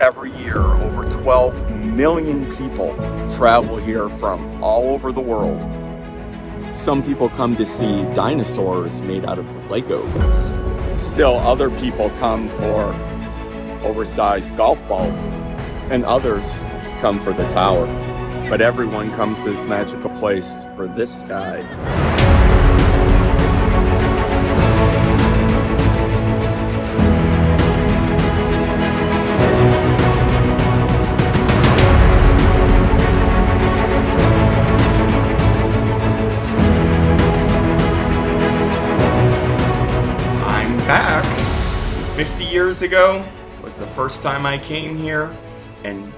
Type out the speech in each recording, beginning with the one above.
Every year, over 12 million people travel here from all over the world. Some people come to see dinosaurs made out of Legos. Still, other people come for oversized golf balls, and others come for the tower. But everyone comes to this magical place for this sky. Back 50 years ago was the first time I came here, and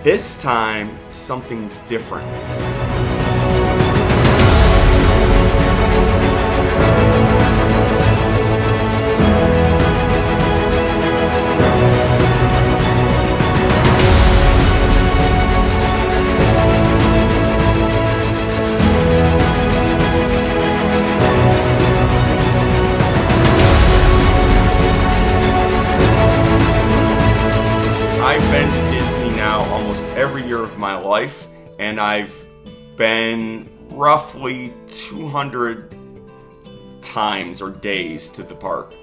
this time something's different. I've been to Disney now almost every year of my life, and I've been roughly 200 times or days to the park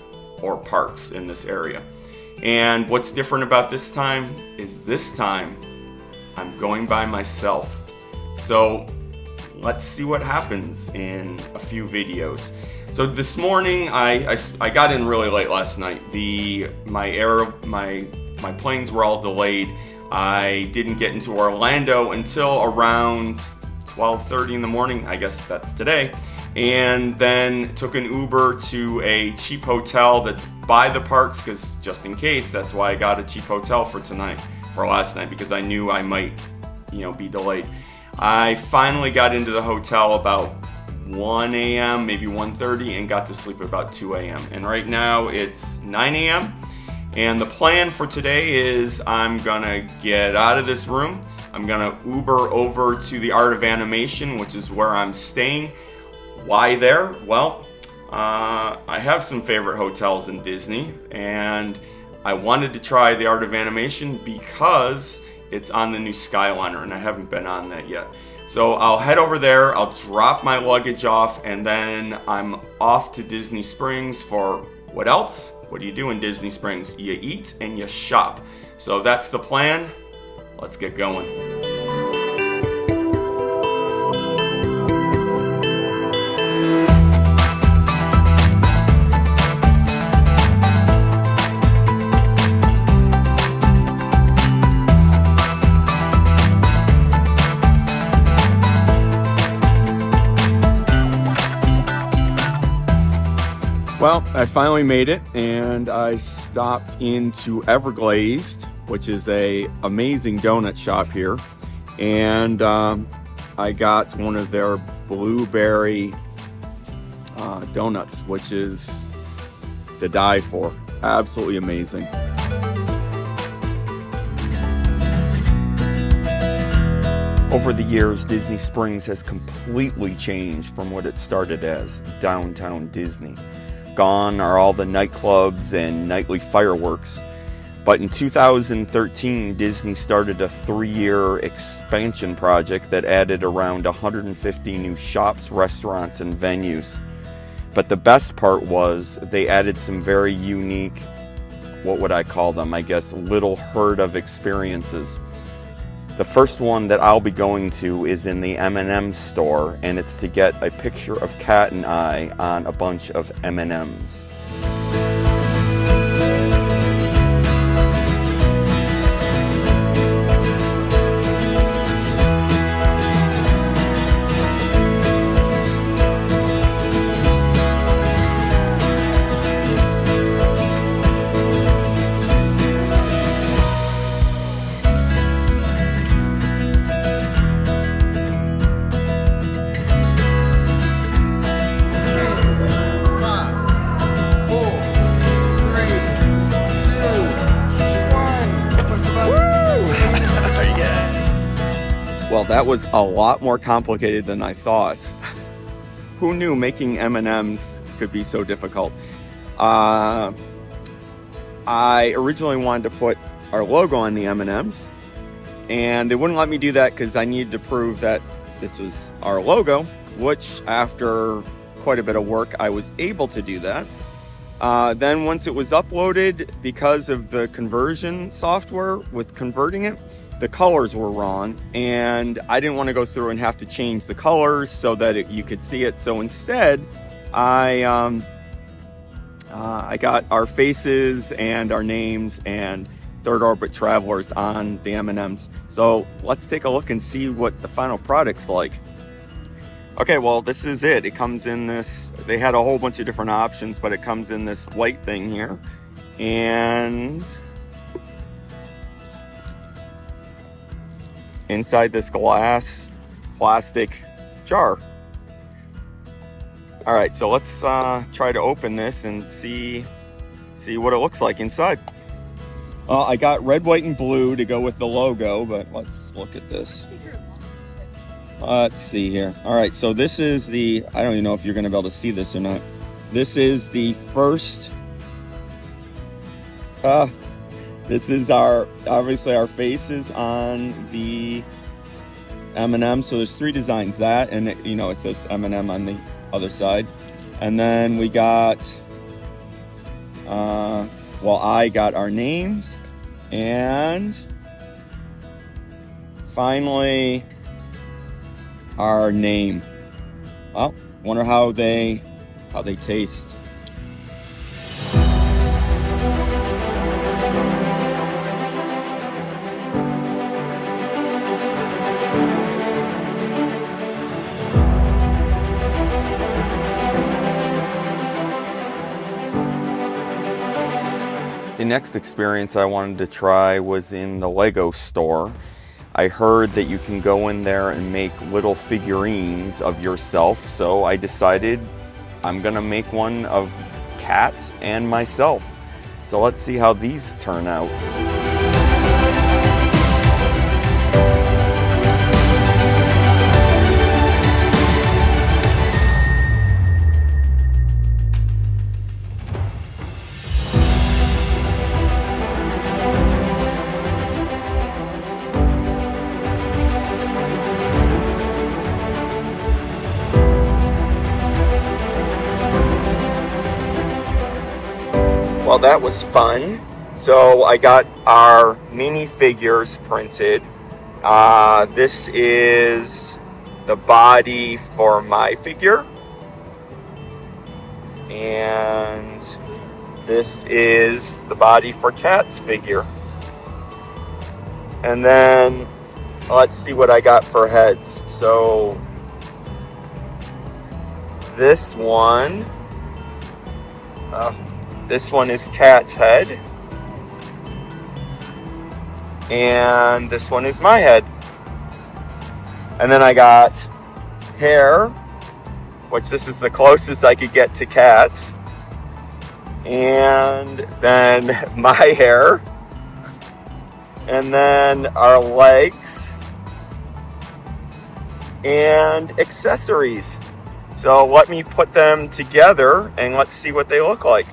or parks in this area. And what's different about this time is this time I'm going by myself. So let's see what happens in a few videos. So this morning I got in really late last night. My planes were all delayed. I didn't get into Orlando until around 12:30 in the morning, I guess that's today, and then took an Uber to a cheap hotel that's by the parks, because just in case, that's why I got a cheap hotel for last night, because I knew I might, be delayed. I finally got into the hotel about 1 a.m., maybe 1:30, and got to sleep at about 2 a.m. And right now it's 9 a.m. And the plan for today is I'm gonna get out of this room. I'm gonna Uber over to the Art of Animation, which is where I'm staying. Why there? Well, I have some favorite hotels in Disney, and I wanted to try the Art of Animation because it's on the new Skyliner, and I haven't been on that yet. So I'll head over there, I'll drop my luggage off, and then I'm off to Disney Springs for what else? What do you do in Disney Springs? You eat and you shop. So that's the plan. Let's get going. Well, I finally made it, and I stopped into Everglazed, which is a amazing donut shop here, and I got one of their blueberry donuts, which is to die for. Absolutely amazing. Over the years, Disney Springs has completely changed from what it started as, downtown Disney. Gone are all the nightclubs and nightly fireworks. But in 2013, Disney started a 3-year expansion project that added around 150 new shops, restaurants, and venues. But the best part was they added some very unique, what would I call them? I guess little herd of experiences. The first one that I'll be going to is in the M&M store, and it's to get a picture of Cat and I on a bunch of M&Ms. Well, that was a lot more complicated than I thought. Who knew making M&Ms could be so difficult? I originally wanted to put our logo on the M&Ms. And they wouldn't let me do that because I needed to prove that this was our logo, which after quite a bit of work, I was able to do that. Then once it was uploaded, because of the conversion software with converting it, the colors were wrong, and I didn't want to go through and have to change the colors so that you could see it. So instead, I got our faces and our names and Third Orbit Travelers on the M&Ms. So let's take a look and see what the final product's like. Okay, well, this is it. It comes in this, they had a whole bunch of different options, but it comes in this white thing here. And inside this glass plastic jar. All right, so let's try to open this and see what it looks like inside. I got red, white, and blue to go with the logo, but let's look at this. Let's see here. All right, so this is the, I don't even know if you're gonna be able to see this or not. This is the first, this is obviously our faces on the M&M. So there's 3 designs, that, and it says M&M on the other side. And then we got, I got our names, and finally our name. Well, wonder how they taste. The next experience I wanted to try was in the Lego store. I heard that you can go in there and make little figurines of yourself, so I decided I'm gonna make one of Kat and myself. So let's see how these turn out. Well, that was fun. So I got our minifigures printed. This is the body for my figure. And this is the body for Kat's figure. And then let's see what I got for heads. So this one is Kat's head, and this one is my head. And then I got hair, which this is the closest I could get to Kat's, and then my hair, and then our legs, and accessories. So let me put them together and let's see what they look like.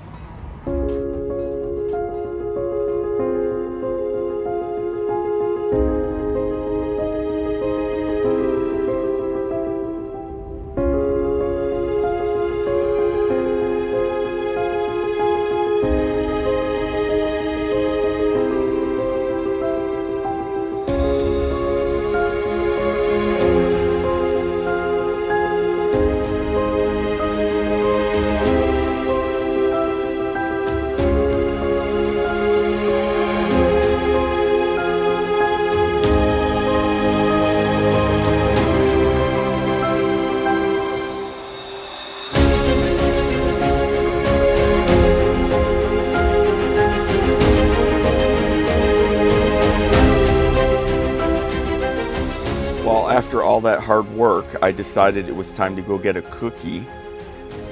After all that hard work, I decided it was time to go get a cookie.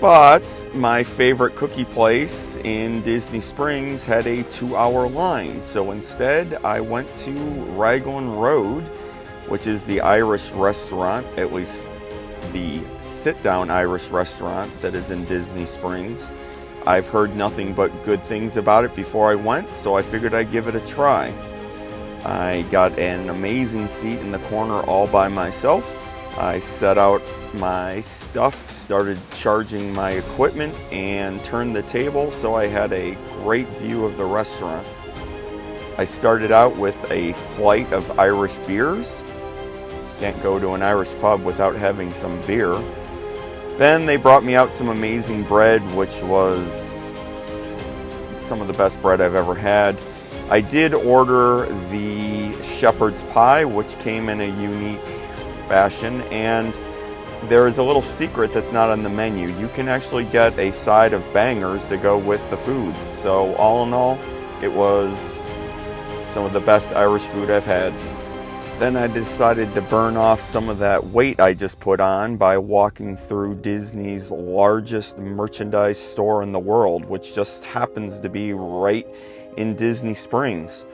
But my favorite cookie place in DisneySprings had a 2-hour line. So instead, I went to Raglan Road, which is the Irish restaurant, at least the sit-down Irish restaurant that is in DisneySprings. I've heard nothing but good things about it before I went, so I figured I'd give it a try. I got an amazing seat in the corner all by myself. I set out my stuff, started charging my equipment, and turned the table so I had a great view of the restaurant. I started out with a flight of Irish beers. Can't go to an Irish pub without having some beer. Then they brought me out some amazing bread, which was some of the best bread I've ever had. I did order the shepherd's pie, which came in a unique fashion, and there is a little secret that's not on the menu. You can actually get a side of bangers to go with the food. So all in all, it was some of the best Irish food I've had. Then I decided to burn off some of that weight I just put on by walking through Disney's largest merchandise store in the world, which just happens to be right in DisneySprings.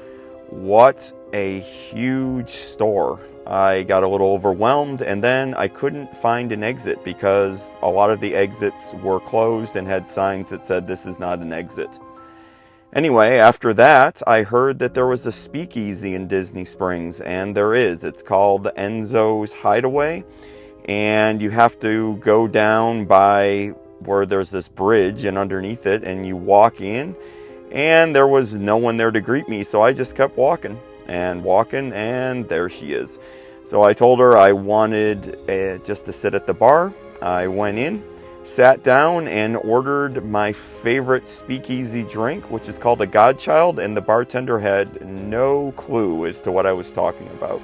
What a huge store. I got a little overwhelmed, and then I couldn't find an exit because a lot of the exits were closed and had signs that said this is not an exit. Anyway, after that, I heard that there was a speakeasy in DisneySprings, and there is. It's called Enzo's Hideaway, and you have to go down by where there's this bridge, and underneath it, and you walk in, and there was no one there to greet me, so I just kept walking, and there she is. So I told her I wanted just to sit at the bar. I went in, sat down, and ordered my favorite speakeasy drink, which is called a Godchild, and the bartender had no clue as to what I was talking about.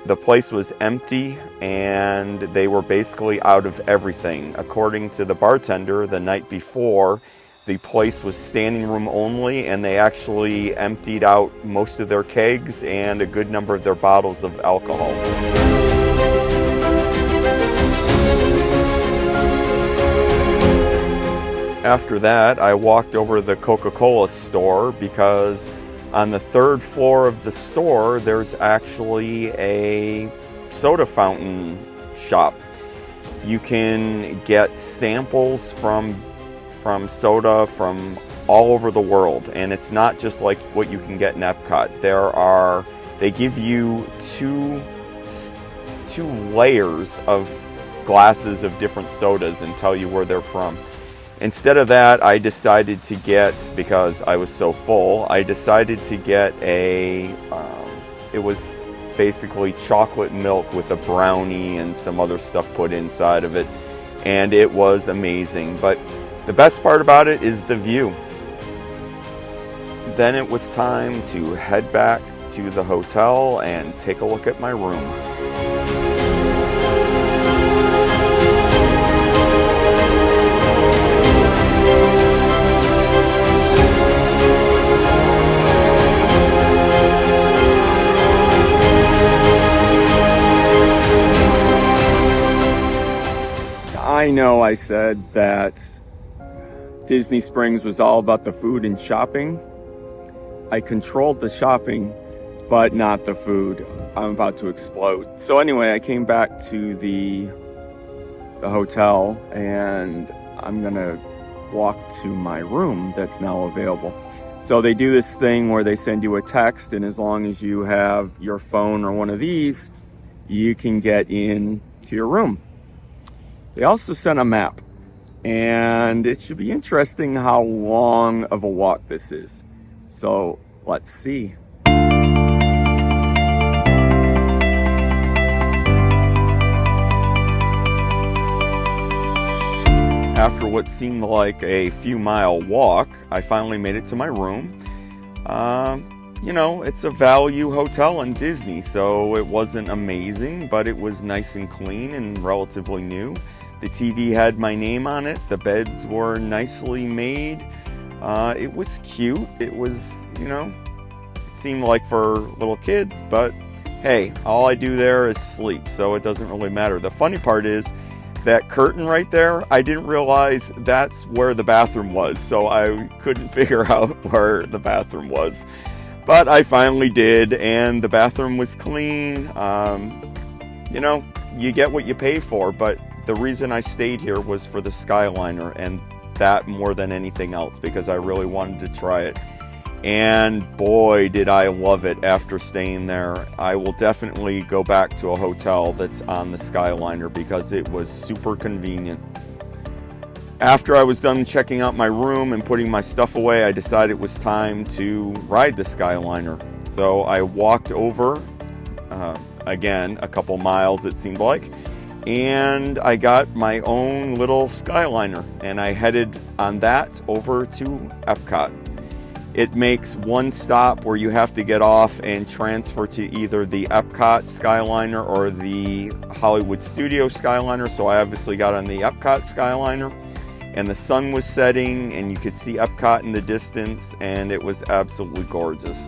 The place was empty, and they were basically out of everything. According to the bartender, the night before, the place was standing room only, and they actually emptied out most of their kegs and a good number of their bottles of alcohol. After that, I walked over to the Coca-Cola store because on the third floor of the store, there's actually a soda fountain shop. You can get samples from soda from all over the world, and it's not just like what you can get in Epcot. They give you two layers of glasses of different sodas and tell you where they're from. Instead of that, I decided to get, because I was so full, I decided to get it was basically chocolate milk with a brownie and some other stuff put inside of it, and it was amazing. But the best part about it is the view. Then it was time to head back to the hotel and take a look at my room. I know I said that DisneySprings was all about the food and shopping. I controlled the shopping, but not the food. I'm about to explode. So anyway, I came back to the hotel, and I'm gonna walk to my room that's now available. So they do this thing where they send you a text, and as long as you have your phone or one of these, you can get in to your room. They also sent a map. And it should be interesting how long of a walk this is. So let's see. After what seemed like a few mile walk, I finally made it to my room. It's a value hotel in Disney, so it wasn't amazing, but it was nice and clean and relatively new. The TV had my name on it. The beds were nicely made. It was cute. It was, it seemed like for little kids, but hey, all I do there is sleep, so it doesn't really matter. The funny part is that curtain right there, I didn't realize that's where the bathroom was, so I couldn't figure out where the bathroom was. But I finally did, and the bathroom was clean. You get what you pay for, but the reason I stayed here was for the Skyliner, and that more than anything else because I really wanted to try it. And boy, did I love it after staying there. I will definitely go back to a hotel that's on the Skyliner because it was super convenient. After I was done checking out my room and putting my stuff away, I decided it was time to ride the Skyliner. So I walked over, again, a couple miles it seemed like, and I got my own little Skyliner, and I headed on that over to Epcot. It makes one stop where you have to get off and transfer to either the Epcot Skyliner or the Hollywood Studio Skyliner. So I obviously got on the Epcot Skyliner, and the sun was setting and you could see Epcot in the distance, and it was absolutely gorgeous.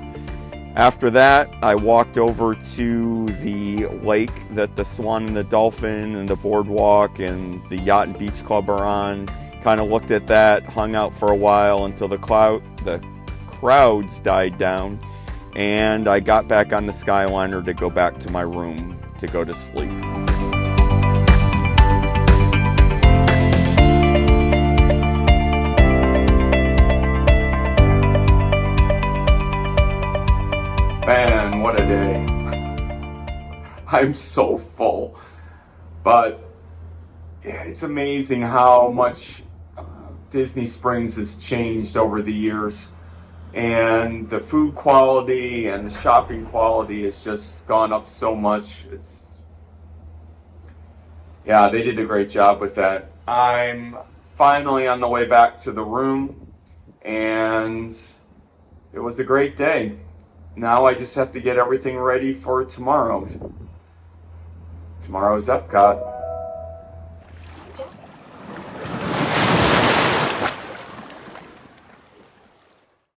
After that, I walked over to the lake that the Swan and the Dolphin and the boardwalk and the Yacht and Beach Club are on. Kind of looked at that, hung out for a while until the crowds died down, and I got back on the Skyliner to go back to my room to go to sleep. Man, what a day. I'm so full. But yeah, it's amazing how much Disney Springs has changed over the years. And the food quality and the shopping quality has just gone up so much. Yeah, they did a great job with that. I'm finally on the way back to the room, and it was a great day. Now I just have to get everything ready for tomorrow. Tomorrow's Epcot.